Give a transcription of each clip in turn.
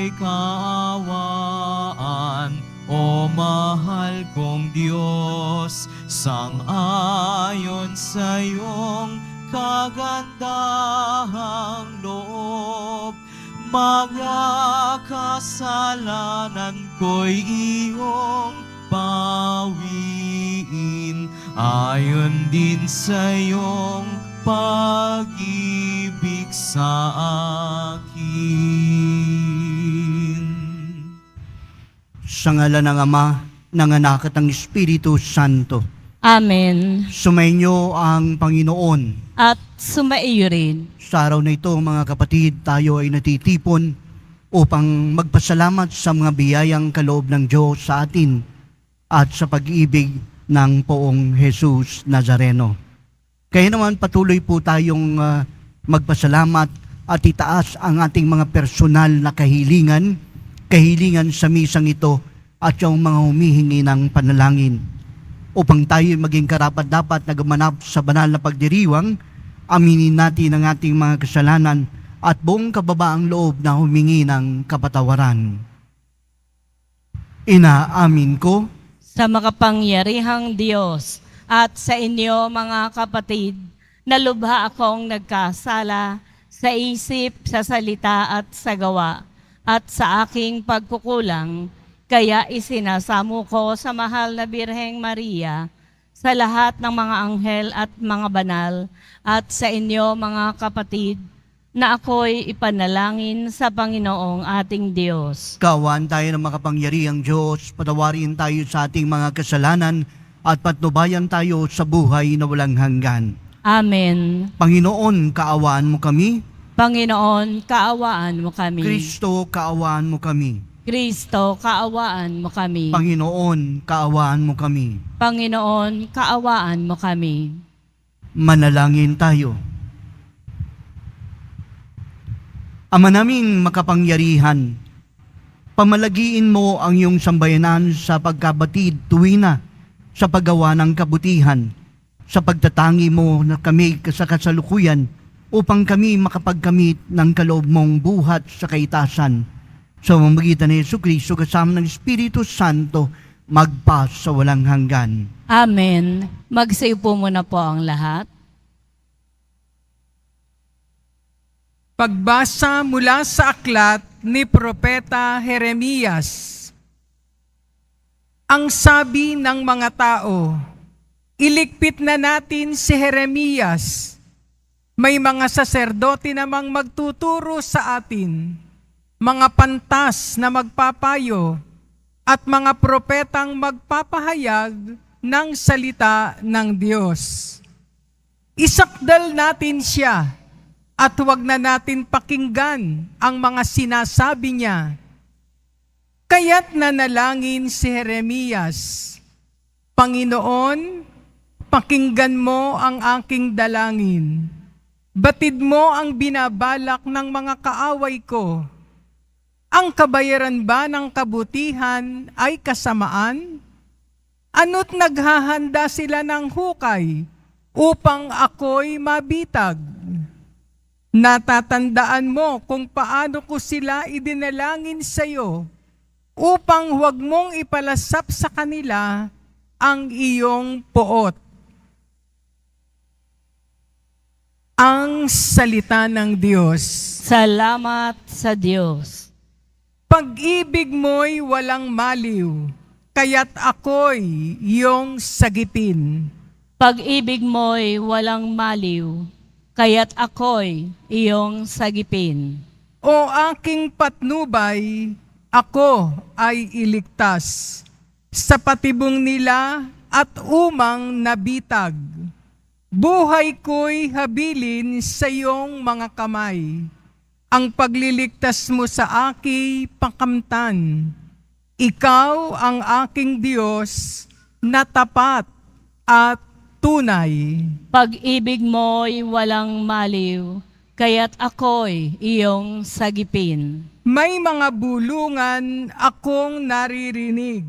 may kaawaan. O mahal kong Diyos, sang-ayon sa iyong kagandahang loob, mga kasalanan ko'y iyong bawiin, ayon din sa iyong pag-ibig sa akin. Sa ngalan ng Ama, ng Anak at ng Espiritu Santo. Amen. Sumainyo ang Panginoon. At sumaiyo rin. Sa araw na ito, mga kapatid, tayo ay natitipon upang magpasalamat sa mga biyayang kaloob ng Diyos sa atin at sa pag-ibig ng Poong Jesus Nazareno. Kaya naman patuloy po tayong magpasalamat at itaas ang ating mga personal na kahilingan sa misang ito at yung mga humihingi ng panalangin. Upang tayo maging karapat-dapat na gumanap sa banal na pagdiriwang, aminin natin ang ating mga kasalanan at buong kababaang loob na humingi ng kapatawaran. Inaamin ko Sa makapangyarihang Diyos at sa inyo mga kapatid, na lubha akong nagkasala sa isip, sa salita at sa gawa, at sa aking pagkukulang, kaya isinasamo ko sa mahal na Birheng Maria, sa lahat ng mga anghel at mga banal, at sa inyo mga kapatid, na ako'y ipanalangin sa Panginoong ating Diyos. kawan tayo ng makapangyarihang Diyos, patawarin tayo sa ating mga kasalanan at patnubayan tayo sa buhay na walang hanggan. Amen. Panginoon, kaawaan mo kami. Panginoon, kaawaan mo kami. Kristo, kaawaan mo kami. Kristo, kaawaan mo kami. Panginoon, kaawaan mo kami. Panginoon, kaawaan mo kami. Manalangin tayo. Ama naming makapangyarihan, pamalagiin mo ang iyong sambayanan sa pagkabatid tuwina sa paggawa ng kabutihan, sa pagtatangi mo na kami sa kasalukuyan upang kami makapagkamit ng kaloob mong buhat sa kaitasan. Sa pamamagitan ni Jesucristo kasama ng Espiritu Santo, magpas sa walang hanggan. Amen. Magsiupo muna po ang lahat. Pagbasa mula sa aklat ni Propeta Jeremias. Ang sabi ng mga tao, iligpit na natin si Jeremias. May mga saserdote namang magtuturo sa atin, mga pantas na magpapayo, at mga propetang magpapahayag ng salita ng Diyos. Isakdal natin siya at huwag na natin pakinggan ang mga sinasabi niya. Kaya't nanalangin si Jeremias, Panginoon, pakinggan mo ang aking dalangin. Batid mo ang binabalak ng mga kaaway ko. Ang kabayaran ba ng kabutihan ay kasamaan? Ano't naghahanda sila ng hukay upang ako'y mabitag? Natatandaan mo kung paano ko sila idinalangin sa iyo upang huwag mong ipalasap sa kanila ang iyong poot. Ang salita ng Diyos. Salamat sa Diyos. Pag-ibig mo'y walang maliw, kaya't ako'y iyong sagipin. Pag-ibig mo'y walang maliw, kaya't ako'y iyong sagipin. O aking patnubay, ako ay iligtas sa patibong nila at umang nabitag. Buhay ko'y habilin sa iyong mga kamay. Ang pagliligtas mo sa aking pakamtan. Ikaw ang aking Diyos na tapat at tunay. Pag-ibig mo'y walang maliw, kaya't ako'y iyong sagipin. May mga bulungan akong naririnig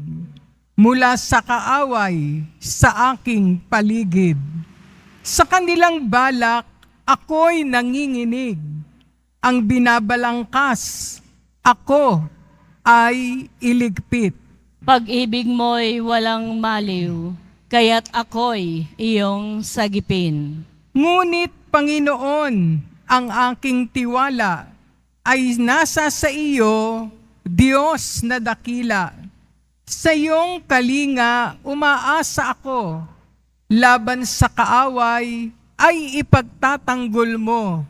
mula sa kaaway sa aking paligid. Sa kanilang balak, ako'y nanginginig. Ang binabalangkas ako ay iligpit. Pag-ibig mo'y walang maliw, kaya't ako'y iyong sagipin. Ngunit Panginoon, ang aking tiwala ay nasa sa iyo, Diyos na dakila. Sa iyong kalinga umaasa ako, laban sa kaaway ay ipagtatanggol mo,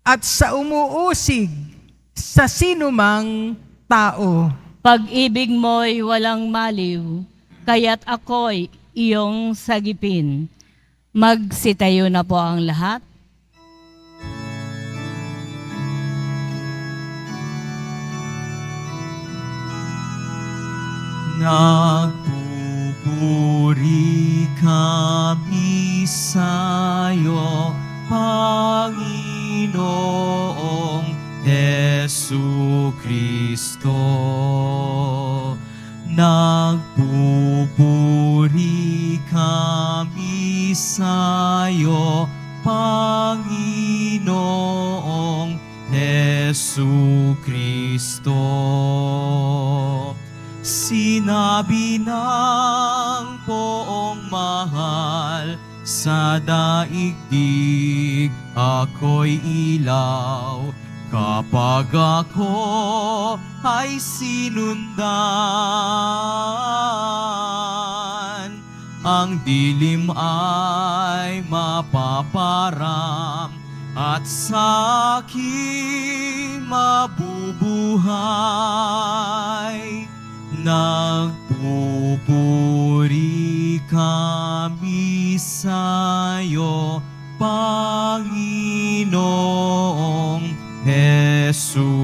at sa umuusig sa sinumang tao. Pag-ibig mo'y walang maliw, kaya't ako'y iyong sagipin. Magsitayo na po ang lahat. Nagpupuri kami sa'yo, Panginoong Jesucristo. Nagpupuri kami sa'yo, Panginoong Jesucristo. Sinabi ng poong mahal sa daigdig, ako'y ilaw kapag ako ay sinundan. Ang dilim ay mapaparam at sa aking mabubuhay. Nagpupuri kami sa'yo, Panginoong Jesucristo.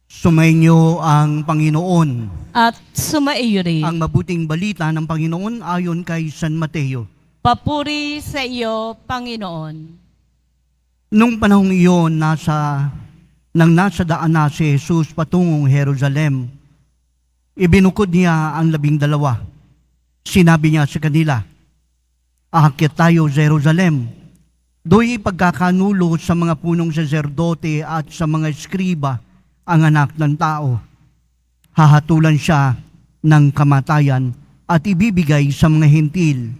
Sumainyo ang Panginoon. At sumaiyo rin. Ang mabuting balita ng Panginoon ayon kay San Mateo. Papuri sa iyo, Panginoon. Nung panahong iyon, nasa daan na si Jesus patungong Jerusalem. Ibinukod niya ang 12. Sinabi niya sa kanila, aakyat tayo sa Jerusalem. Do'y pagkakanulo sa mga punong saserdote at sa mga eskriba ang anak ng tao. Hahatulan siya ng kamatayan at ibibigay sa mga hentil.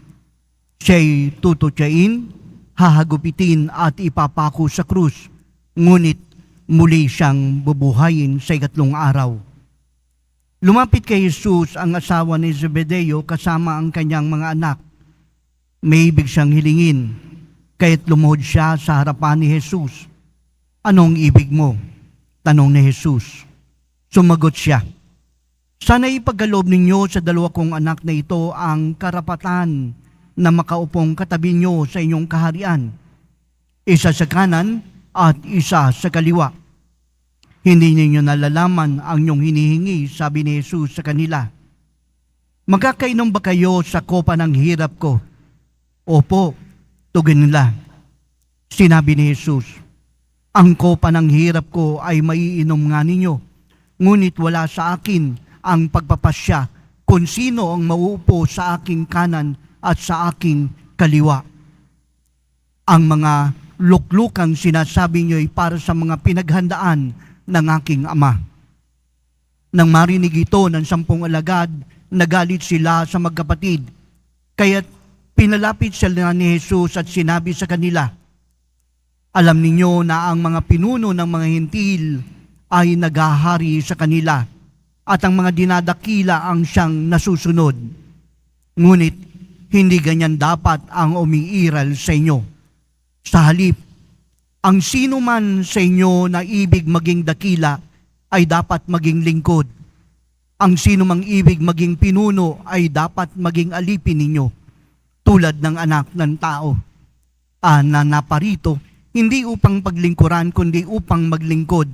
Siya'y tututyain, hahagupitin at ipapako sa krus, ngunit muli siyang bubuhayin sa 3 araw. Lumapit kay Jesus ang asawa ni Zebedeo kasama ang kanyang mga anak. May ibig siyang hilingin, kaya't lumuhod siya sa harapan ni Jesus. Anong ibig mo? Tanong ni Jesus. Sumagot siya, sana'y ipagkaloob ninyo sa 2 kong anak na ito ang karapatan na makaupong katabi nyo sa inyong kaharian, isa sa kanan at isa sa kaliwa. Hindi ninyo nalalaman ang inyong hinihingi, sabi ni Jesus sa kanila. Magkakainom ba kayo sa kopa ng hirap ko? Opo, tugin nila. Sinabi ni Jesus, ang kopa ng hirap ko ay maiinom nga ninyo, ngunit wala sa akin ang pagpapasya kung sino ang mauupo sa aking kanan at sa aking kaliwa. Ang mga luklukang sinasabi niyo'y para sa mga pinaghandaan ng aking ama. Nang marinig ito ng 10 alagad, nagalit sila sa magkapatid. Kaya't pinalapit sila ni Jesus at sinabi sa kanila, alam ninyo na ang mga pinuno ng mga hentil ay naghahari sa kanila at ang mga dinadakila ang siyang nasusunod. Ngunit hindi ganyan dapat ang umiiral sa inyo. Sa halip, ang sino man sa inyo na ibig maging dakila ay dapat maging lingkod. Ang sino mang ibig maging pinuno ay dapat maging alipin ninyo, tulad ng anak ng tao. Na naparito, hindi upang paglingkuran kundi upang maglingkod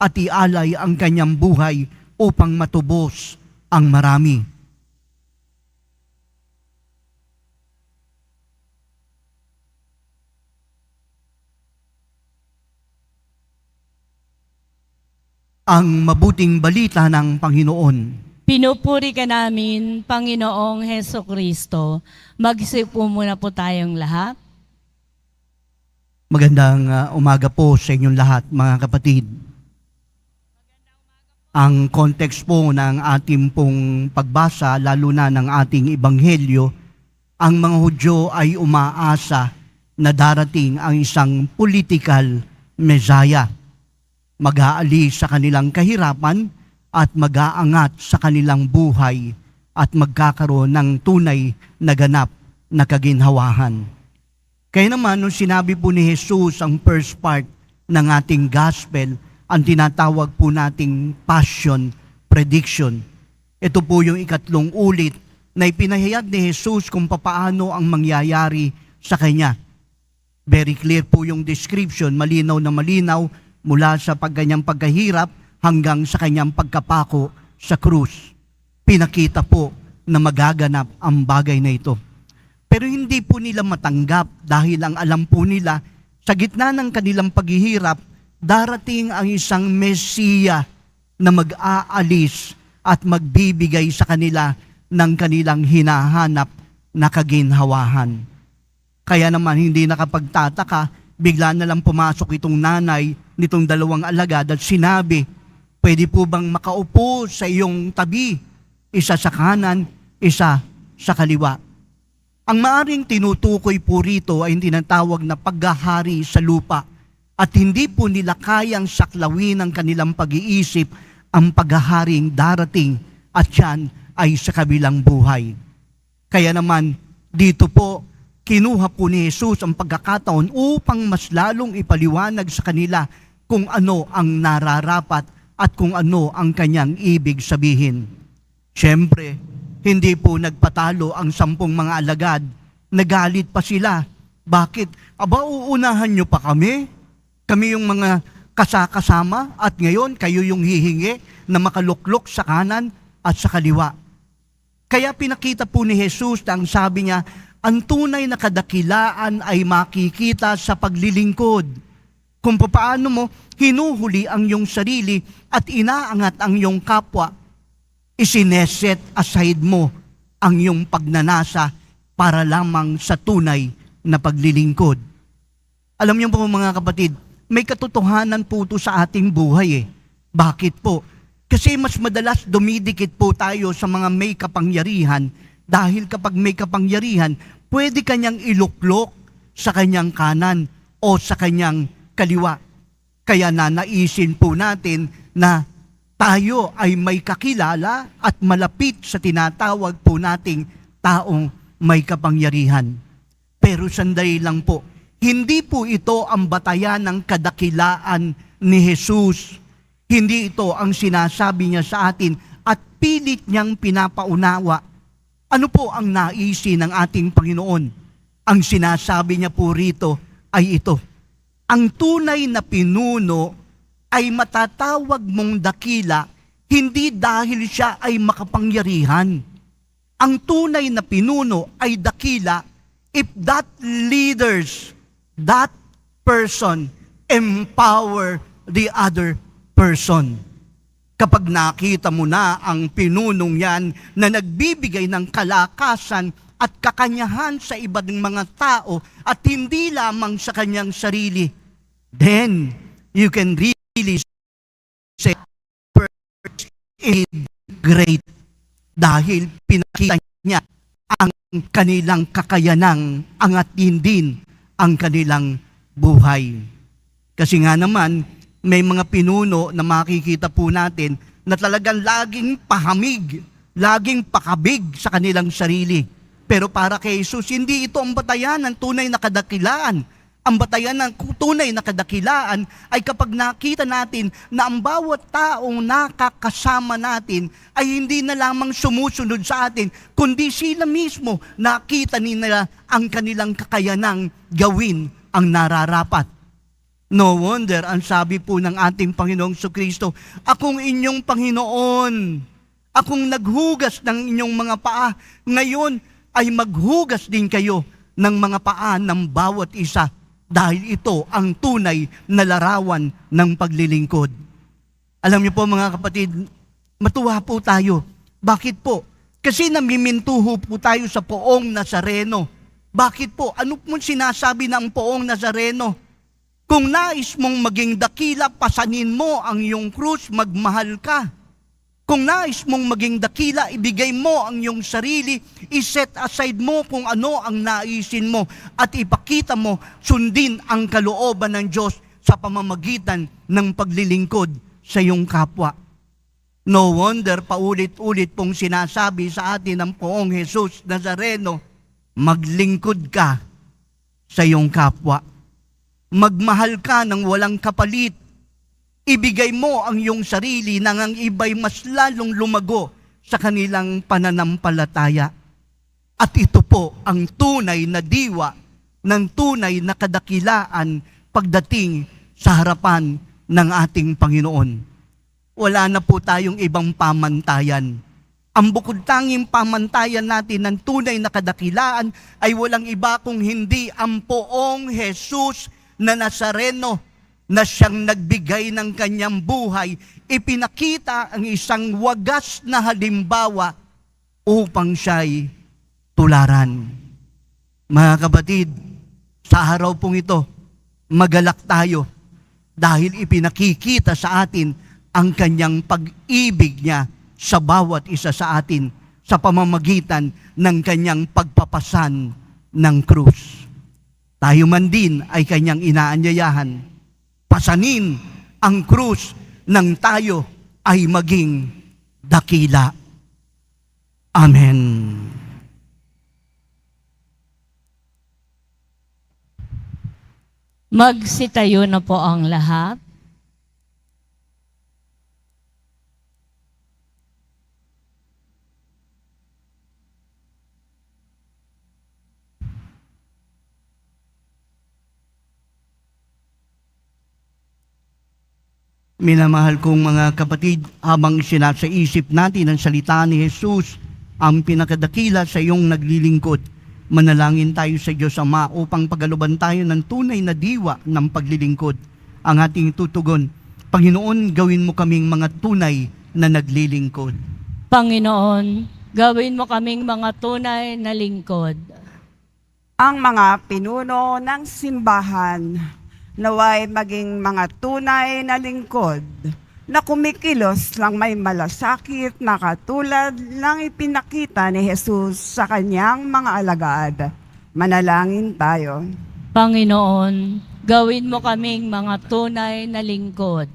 at ialay ang kanyang buhay upang matubos ang marami. Ang mabuting balita ng Panginoon. Pinupuri ka namin, Panginoong Hesukristo. Magsipo muna po tayong lahat. Magandang umaga po sa inyong lahat, mga kapatid. Ang context po ng ating pong pagbasa, lalo na ng ating ebanghelyo, ang mga Hudyo ay umaasa na darating ang isang political Messiah. Mag-aalis sa kanilang kahirapan at mag-aangat sa kanilang buhay at magkakaroon ng tunay na ganap na kaginhawahan. Kaya naman, nung sinabi po ni Jesus ang first part ng ating gospel, ang tinatawag po nating passion prediction. Ito po yung ikatlong ulit na ipinahayag ni Jesus kung papaano ang mangyayari sa Kanya. Very clear po yung description, malinaw na malinaw mula sa kanyang pagkahirap hanggang sa kanyang pagkapako sa krus. Pinakita po na magaganap ang bagay na ito. Pero hindi po nila matanggap dahil ang alam po nila, sa gitna ng kanilang paghihirap, darating ang isang Mesiya na mag-aalis at magbibigay sa kanila ng kanilang hinahanap na kaginhawahan. Kaya naman hindi nakapagtataka, bigla na lang pumasok itong nanay nitong dalawang alagad at sinabi, pwede po bang makaupo sa iyong tabi? Isa sa kanan, isa sa kaliwa. Ang maaring tinutukoy po rito ay tinatawag na paghahari sa lupa at hindi po nila kayang saklawin ang kanilang pag-iisip ang paghaharing darating at yan ay sa kabilang buhay. Kaya naman dito po kinuha po ni Jesus ang pagkakataon upang mas lalong ipaliwanag sa kanila kung ano ang nararapat at kung ano ang kanyang ibig sabihin. Siyempre, hindi po nagpatalo ang 10 mga alagad. Nagalit pa sila. Bakit? Aba, uunahan nyo pa kami? Kami yung mga kasama at ngayon kayo yung hihingi na makaluklok sa kanan at sa kaliwa. Kaya pinakita po ni Jesus na ang sabi niya, ang tunay na kadakilaan ay makikita sa paglilingkod. Kung paano mo hinuhuli ang iyong sarili at inaangat ang iyong kapwa, isineset aside mo ang iyong pagnanasa para lamang sa tunay na paglilingkod. Alam niyo po mga kapatid, may katotohanan po ito sa ating buhay . Bakit po? Kasi mas madalas dumidikit po tayo sa mga may kapangyarihan dahil kapag may kapangyarihan, pwede kanyang iluklok sa kanyang kanan o sa kanyang kaliwa. Kaya nanaisin po natin na tayo ay may kakilala at malapit sa tinatawag po nating taong may kapangyarihan. Pero sandali lang po, hindi po ito ang batayan ng kadakilaan ni Jesus. Hindi ito ang sinasabi niya sa atin at pilit niyang pinapaunawa. Ano po ang naisin ng ating Panginoon? Ang sinasabi niya po rito ay ito. Ang tunay na pinuno ay matatawag mong dakila hindi dahil siya ay makapangyarihan. Ang tunay na pinuno ay dakila if that leaders, that person empower the other person. Kapag nakita mo na ang pinunong yan na nagbibigay ng kalakasan at kakanyahan sa ibang mga tao at hindi lamang sa kanyang sarili, then you can really say first is great dahil pinakita niya ang kanilang kakayanang angatin din ang kanilang buhay. Kasi nga naman, may mga pinuno na makikita po natin na talagang laging pahamig, laging pakabig sa kanilang sarili. Pero para kay Jesus, hindi ito ang batayan ng tunay na kadakilaan. Ang batayan ng tunay na kadakilaan ay kapag nakita natin na ang bawat taong nakakasama natin ay hindi na lamang sumusunod sa atin, kundi sila mismo nakita nila ang kanilang kakayanang gawin ang nararapat. No wonder, ang sabi po ng ating Panginoong Jesucristo, akong inyong Panginoon, akong naghugas ng inyong mga paa, ngayon ay maghugas din kayo ng mga paa ng bawat isa dahil ito ang tunay na larawan ng paglilingkod. Alam niyo po mga kapatid, matuwa po tayo. Bakit po? Kasi namimintuho po tayo sa poong Nazareno. Bakit po? Ano po sinasabi ng poong Nazareno? Kung nais mong maging dakila, pasanin mo ang iyong krus, magmahal ka. Kung nais mong maging dakila, ibigay mo ang iyong sarili, iset aside mo kung ano ang naisin mo at ipakita mo, sundin ang kalooban ng Diyos sa pamamagitan ng paglilingkod sa iyong kapwa. No wonder paulit-ulit pong sinasabi sa atin ng Poong Jesus Nazareno, maglingkod ka sa iyong kapwa. Magmahal ka ng walang kapalit. Ibigay mo ang iyong sarili nang ang iba'y mas lalong lumago sa kanilang pananampalataya. At ito po ang tunay na diwa ng tunay na kadakilaan pagdating sa harapan ng ating Panginoon. Wala na po tayong ibang pamantayan. Ang bukod tanging pamantayan natin ng tunay na kadakilaan ay walang iba kung hindi ang Poong Jesus na Nazareno na siyang nagbigay ng kanyang buhay, ipinakita ang isang wagas na halimbawa upang siya'y tularan. Mga kapatid, sa araw pong ito, magalak tayo dahil ipinakikita sa atin ang kanyang pag-ibig niya sa bawat isa sa atin sa pamamagitan ng kanyang pagpapasan ng krus. Tayo man din ay kanyang inaanyayahan. Pasanin ang krus nang tayo ay maging dakila. Amen. Magsitayo na po ang lahat. Minamahal kong mga kapatid, habang sinasaisip natin ang salita ni Jesus, ang pinakadakila sa iyong naglilingkod, manalangin tayo sa Diyos Ama upang pagaluban tayo ng tunay na diwa ng paglilingkod. Ang ating tutugon, Panginoon, gawin mo kaming mga tunay na naglilingkod. Panginoon, gawin mo kaming mga tunay na lingkod. Ang mga pinuno ng simbahan, naway maging mga tunay na lingkod na kumikilos lang may malasakit na katulad ng ipinakita ni Jesus sa kanyang mga alagad. Manalangin tayo. Panginoon, gawin mo kaming mga tunay na lingkod.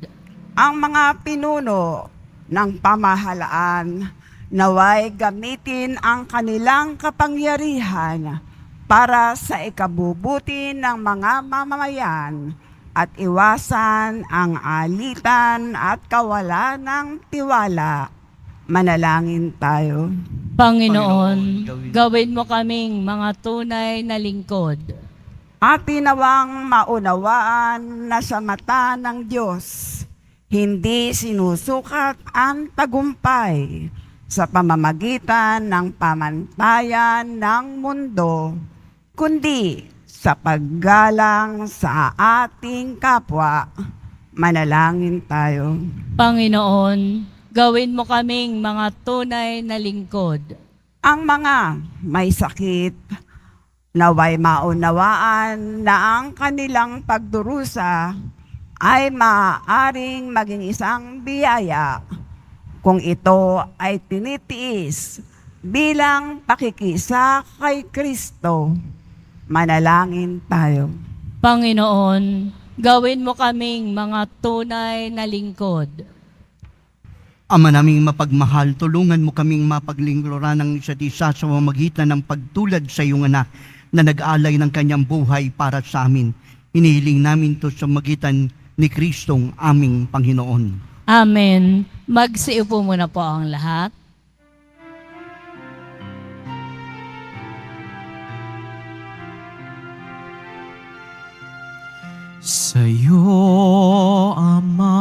Ang mga pinuno ng pamahalaan, naway gamitin ang kanilang kapangyarihan para sa ikabubuti ng mga mamamayan at iwasan ang alitan at kawalan ng tiwala. Manalangin tayo. Panginoon, gawin mo kaming mga tunay na lingkod. At tinawang maunawaan na sa mata ng Diyos, hindi sinusukat ang tagumpay sa pamamagitan ng pamantayan ng mundo, kundi sa paggalang sa ating kapwa. Manalangin tayo. Panginoon, gawin mo kaming mga tunay na lingkod. Ang mga may sakit, naway maunawaan na ang kanilang pagdurusa ay maaaring maging isang biyaya kung ito ay tinitiis bilang pakikisa kay Kristo. Manalangin tayo. Panginoon, gawin mo kaming mga tunay na lingkod. Ama naming mapagmahal, tulungan mo kaming mapaglingkuran ng isa't isa sa pamamagitan ng pagtulad sa iyong anak na nag-alay ng kanyang buhay para sa amin. Hinihiling namin to sa magitan ni Kristong aming Panginoon. Amen. Magsiupo muna po ang lahat. Sa'yo, Ama,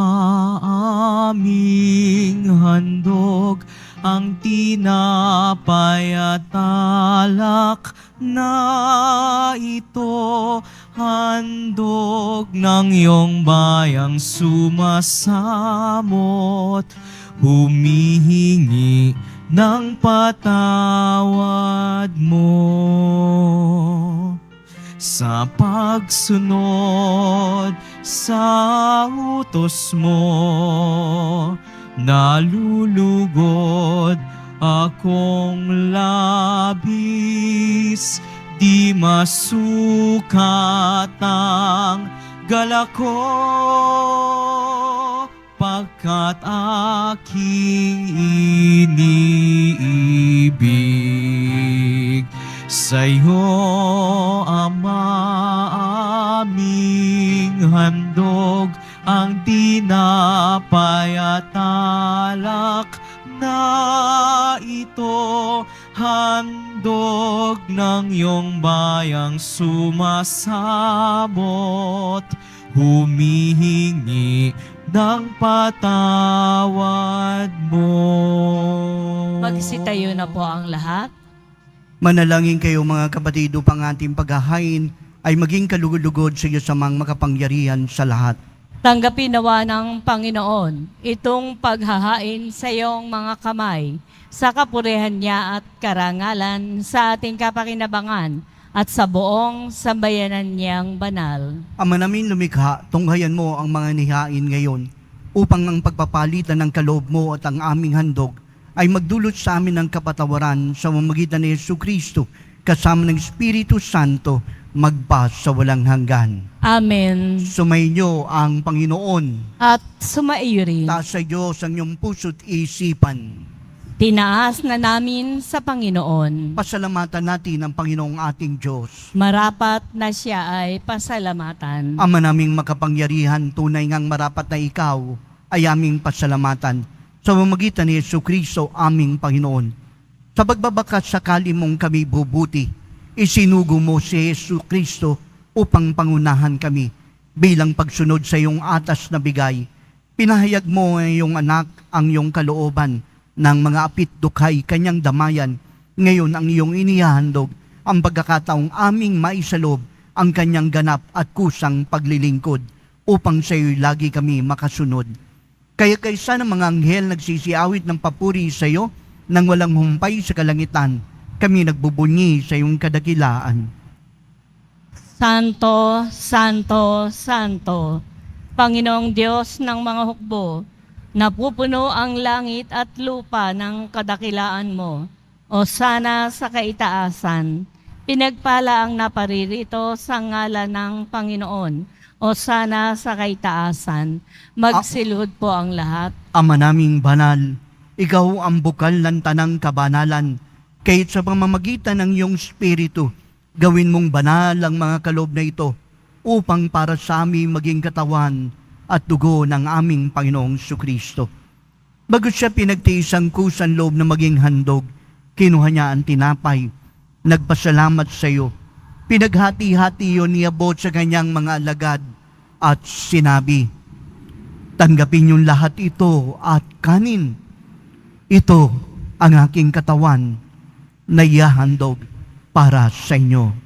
aming handog ang tinapay at alak na ito, handog ng iyong bayang sumasamot, humihingi ng patawad mo. sa pagsunod sa utos mo. Nalulugod akong labis, di masukat ang galak ko, pagkat aking iniibig. Sa'yo, Ama, aming handog ang tinapay at alak na ito, handog ng iyong bayang sumasabot, humihingi ng patawad mo. Magsitayo na po ang lahat. Manalangin kayo mga kapatid upang ating paghahain ay maging kalugod-lugod sa iyo sa mga makapangyarihan sa lahat. Tanggapin nawa ng Panginoon itong paghahain sa iyong mga kamay, sa kapurihan niya at karangalan, sa ating kapakinabangan at sa buong sambayanan niyang banal. Ama namin lumikha, tunghayan mo ang mga nihain ngayon upang ang pagpapalitan ng kaloob mo at ang aming handog ay magdulot sa amin ng kapatawaran sa pamamagitan ni Jesucristo kasama ng Espiritu Santo magpa sa walang hanggan. Amen. Sumainyo ang Panginoon. At sumaiyo rin. Taas sa Diyos ang iyong puso't isipan. Tinaas na namin sa Panginoon. Pasalamatan natin ang Panginoong ating Diyos. Marapat na siya ay pasalamatan. Ama naming makapangyarihan, tunay ngang marapat na ikaw ay aming pasalamatan sa pamamagitan ni Jesucristo aming Panginoon. Sa pagbabakas sakali mong kami bubuti, isinugo mo si Jesucristo upang pangunahan kami bilang pagsunod sa iyong atas na bigay. Pinahayag mo ang iyong anak ang iyong kalooban ng mga apit dukhay kanyang damayan. Ngayon ang iyong inihahandog ang pagkakataong aming maisalob ang kanyang ganap at kusang paglilingkod upang sa iyo'y lagi kami makasunod. Kaya kaysa ng mga anghel nagsisiawit ng papuri sa iyo nang walang humpay sa kalangitan, kami nagbubunyi sa iyong kadakilaan. Santo, Santo, Santo, Panginoong Diyos ng mga hukbo, napupuno ang langit at lupa ng kadakilaan mo. O sana sa kaitaasan, pinagpala ang naparirito sa ngalan ng Panginoon. O sana sa kaitaasan, magsilud po ang lahat. Ama naming banal, ikaw ang bukal ng tanang kabanalan, kahit sa pamamagitan ng iyong Espiritu, gawin mong banal ang mga kaloob na ito upang para sa aming maging katawan at dugo ng aming Panginoong Jesucristo. Bago siya pinagtiis ang kusan loob na maging handog, kinuha niya ang tinapay, nagpasalamat sa iyo, pinaghati-hati yun niabot sa kanyang mga alagad at sinabi, tanggapin yung lahat ito at kanin. Ito ang aking katawan na ihahandog para sa inyo.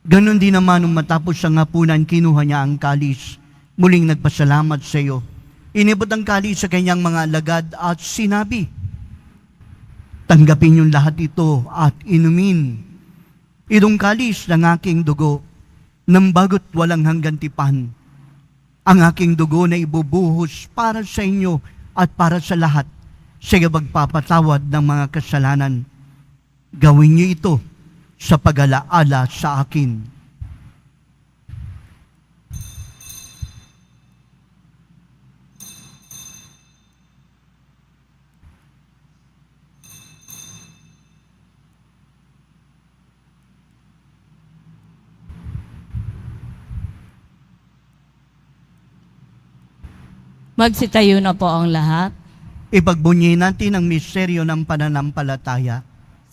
Ganon din naman nung matapos ang hapunan, kinuha niya ang kalis. Muling nagpasalamat sa iyo. Inibot ang kalis sa kanyang mga alagad at sinabi, tanggapin yung lahat ito at inumin. Itong kalis ng aking dugo, ng bagot walang hanggan tipan. Ang aking dugo na ibubuhos para sa inyo at para sa lahat, sa pagpapatawad ng mga kasalanan. Gawin niyo ito sa pag-alaala sa akin. Magsitayo na po ang lahat. Ipagbunyi natin ang misteryo ng pananampalataya.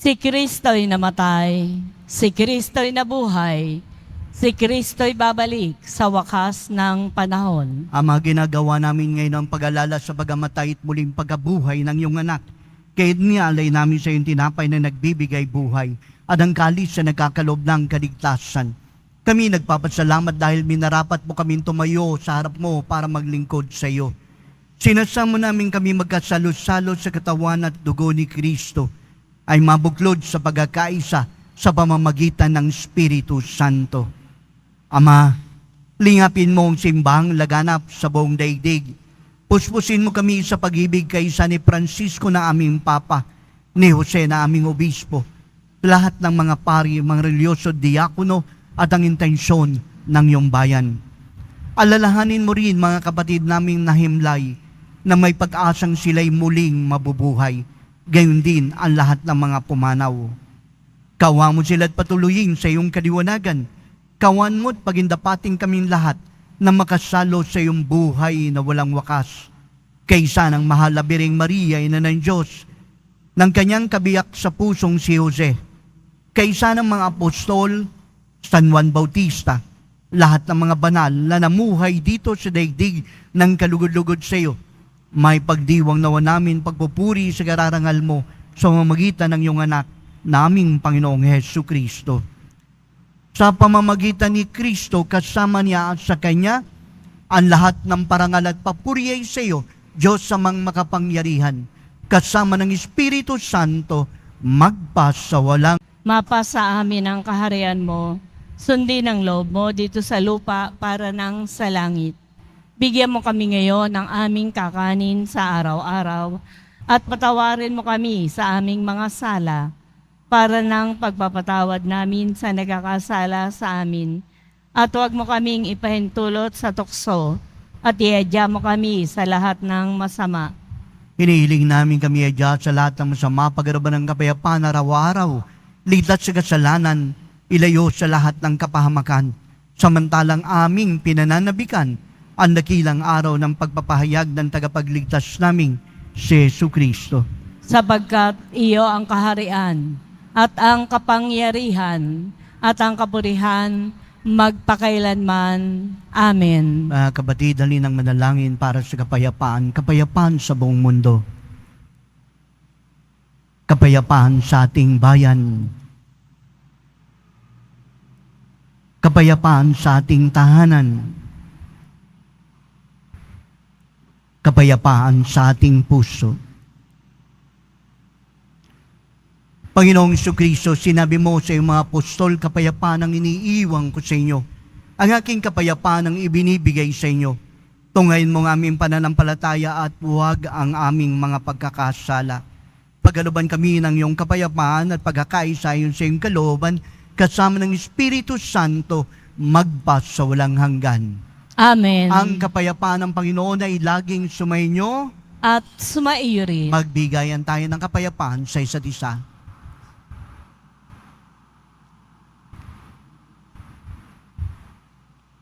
Si Kristo'y namatay, si Kristo'y nabuhay, si Kristo'y babalik sa wakas ng panahon. Ama, ginagawa namin ngayon ang pag-alala sa pagamatay at muling pagkabuhay ng iyong anak. Kaya nialay namin sa iyong tinapay na nagbibigay buhay at ang kalis na nagkakaloob ng kaligtasan. Kami nagpapasalamat dahil minarapat mo kaming tumayo sa harap mo para maglingkod sa iyo. Sinasamo namin kami magkasalo-salo sa katawan at dugo ni Kristo ay mabuklod sa pagkakaisa sa pamamagitan ng Espiritu Santo. Ama, lingapin mo ang simbahang laganap sa buong daigdig. Puspusin mo kami sa pag-ibig kaysa ni Francisco na aming Papa, ni Jose na aming Obispo, lahat ng mga pari, mga religyoso, diakono at ang intensyon ng iyong bayan. Alalahanin mo rin mga kapatid naming nahimlay na may pag-asang sila'y muling mabubuhay, gayon din ang lahat ng mga pumanaw. Kawa mo sila't patuloyin sa iyong kaliwanagan. Kawan mo't pagindapating kaming lahat na makasalo sa iyong buhay na walang wakas. Kaysa ng mahal na Birheng Maria, ina ng Diyos, ng kanyang kabiyak sa pusong si Jose, kaysa ng mga apostol, San Juan Bautista, lahat ng mga banal na namuhay dito sa daigdig ng kalugod-lugod sa iyo, may pagdiwang nawa namin pagpupuri sa kararangal mo sa pamamagitan ng iyong anak, naming Panginoong Hesu Kristo. Sa pamamagitan ni Kristo, kasama niya at sa Kanya, ang lahat ng parangal at papuri ay sa iyo, Diyos amang makapangyarihan, kasama ng Espiritu Santo, magpasawalang. Mapasa amin ang kaharian mo, sundin ang loob mo dito sa lupa para nang sa langit. Bigyan mo kami ngayon ng aming kakanin sa araw-araw at patawarin mo kami sa aming mga sala para ng pagpapatawad namin sa nagkakasala sa amin. At huwag mo kaming ipahintulot sa tukso at iadya mo kami sa lahat ng masama. Hinihiling namin kami adya sa lahat ng masama, pagaraban ng kapayapaan araw-araw, ligtas sa kasalanan, ilayo sa lahat ng kapahamakan, samantalang aming pinananabikan ang dakilang araw ng pagpapahayag ng tagapagligtas naming si Jesu Kristo. Sapagkat iyo ang kaharian at ang kapangyarihan at ang kapurihan magpakailanman. Amen. Mga kapatid, halin ang manalangin para sa kapayapaan sa buong mundo. Kapayapaan sa ating bayan. Kapayapaan sa ating tahanan. Kapayapaan sa ating puso. Panginoong Jesucristo, sinabi mo sa iyong mga apostol, kapayapaan ang iniiwan ko sa inyo. Ang aking kapayapaan ang ibinibigay sa inyo. Tungayin mo ang aming pananampalataya at huwag ang aming mga pagkakasala. Pagkalooban kami ng iyong kapayapaan at pagkakaisa sa iyong kalooban, kasama ng Espiritu Santo, magpas sa walang hanggan. Amen. Ang kapayapaan ng Panginoon ay laging sumainyo. At sumaiyo rin. Magbigayan tayo ng kapayapaan sa isa't isa.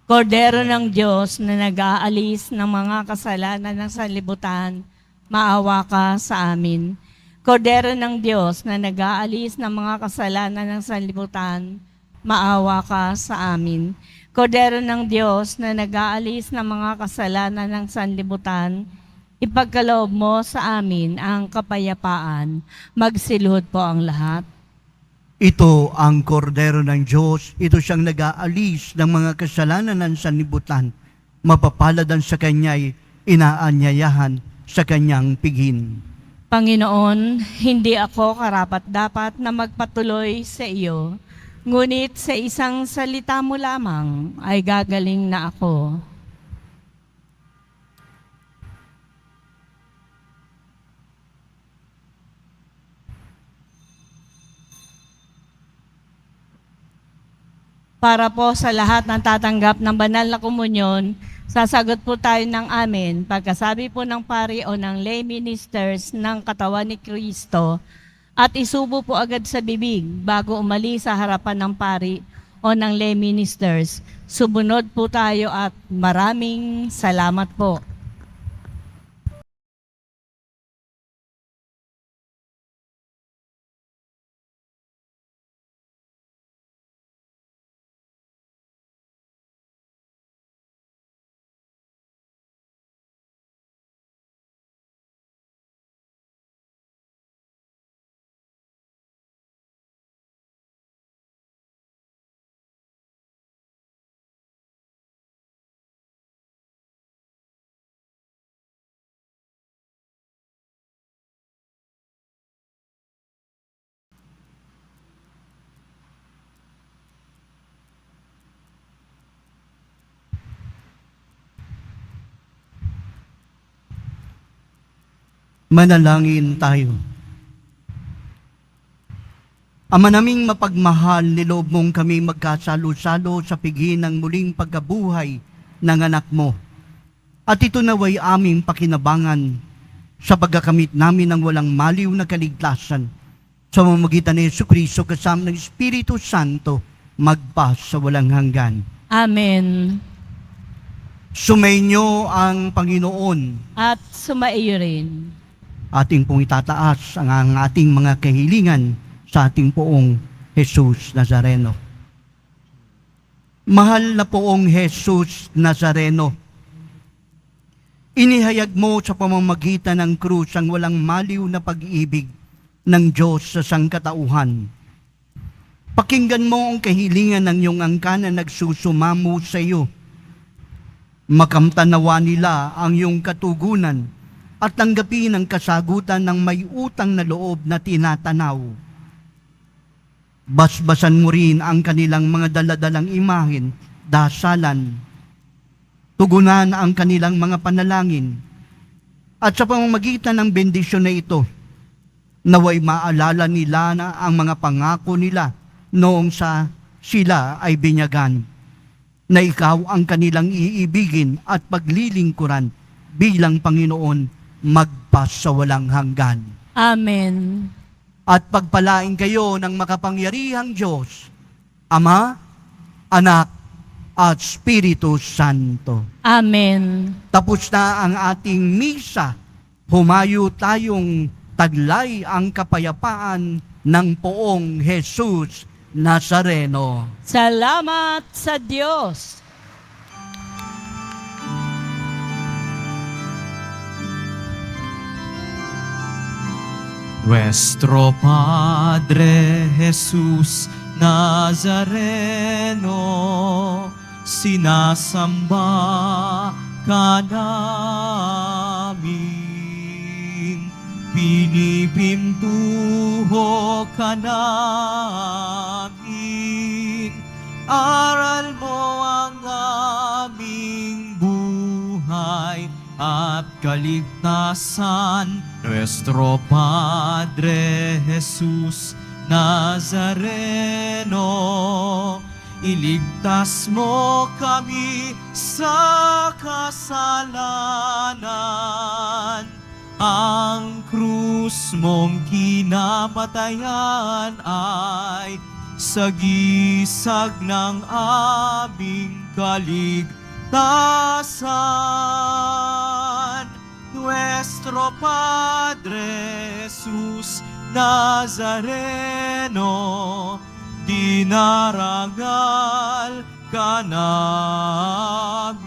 Kordero ng Diyos na nag-aalis ng mga kasalanan ng sanlibutan, maawa ka sa amin. Kordero ng Diyos na nag-aalis ng mga kasalanan ng sanlibutan, maawa ka sa amin. Kordero ng Diyos na nag-aalis ng mga kasalanan ng sanlibutan, ipagkaloob mo sa amin ang kapayapaan. Magsilhod po ang lahat. Ito ang kordero ng Diyos, ito siyang nag-aalis ng mga kasalanan ng sanlibutan. Mapapalad ang sa Kanya'y inaanyayahan sa Kanyang pighin. Panginoon, hindi ako karapat-dapat na magpatuloy sa iyo, ngunit sa isang salita mo lamang ay gagaling na ako. Para po sa lahat ng tatanggap ng banal na komunyon, sasagot po tayo ng amen pagkasabi po ng pari o ng lay ministers ng katawan ni Kristo at isubo po agad sa bibig bago umalis sa harapan ng pari o ng lay ministers. Sumunod po tayo at maraming salamat po. Manalangin tayo. Ama naming mapagmahal, niloob mong kami magkasalo-salo sa piging ng muling pagkabuhay ng anak mo. At ito naway aming pakinabangan sa pagkakamit namin ng walang maliw na kaligtasan. Sa mamagitan ni Jesucristo kasama ng Espiritu Santo, magpa sa walang hanggan. Amen. Sumainyo ang Panginoon. At sumaiyo rin. Ating pong itataas ang ating mga kahilingan sa ating poong Jesus Nazareno. Mahal na poong Jesus Nazareno, inihayag mo sa pamamagitan ng krus ang walang maliw na pag-ibig ng Diyos sa sangkatauhan. Pakinggan mo ang kahilingan ng iyong angkan na nagsusumamo sa iyo. Makamtanawa nila ang iyong katugunan at tanggapin ang kasagutan ng may utang na loob na tinatanaw. Basbasan mo rin ang kanilang mga daladalang imahen, dasalan. Tugunan ang kanilang mga panalangin. At sa pamamagitan ng bendisyon na ito, naway maalala nila na ang mga pangako nila noong sila ay binyagan, na ikaw ang kanilang iibigin at paglilingkuran bilang Panginoon magpas sa walang hanggan. Amen. At pagpalain kayo ng makapangyarihang Diyos, Ama, Anak, at Espiritu Santo. Amen. Tapos na ang ating misa. Humayo tayong taglay ang kapayapaan ng poong Jesus Nazareno. Salamat sa Diyos. Nuestro Padre Jesus Nazareno, sinasamba ka namin, pinipintuho ka namin, aral mo ang aming buhay at kaligtasan. Nuestro Padre Jesus Nazareno, iligtas mo kami sa kasalanan. Ang krus mong kinamatayan ay sagisag ng aming kaligtasan. Nuestro Padre Jesus Nazareno, dinarangal ka namin.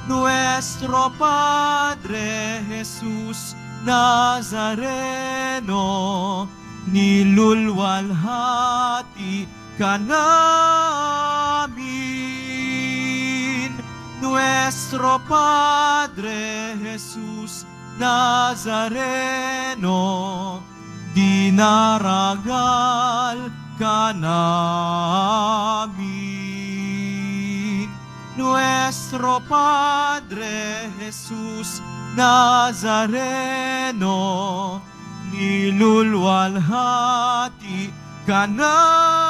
Nuestro Padre Jesus Nazareno, nilulwalhati ka namin. Nuestro Padre Jesus Nazareno, dinarangal ka namin. Nuestro Padre Jesus Nazareno, nilulwalhati ka namin.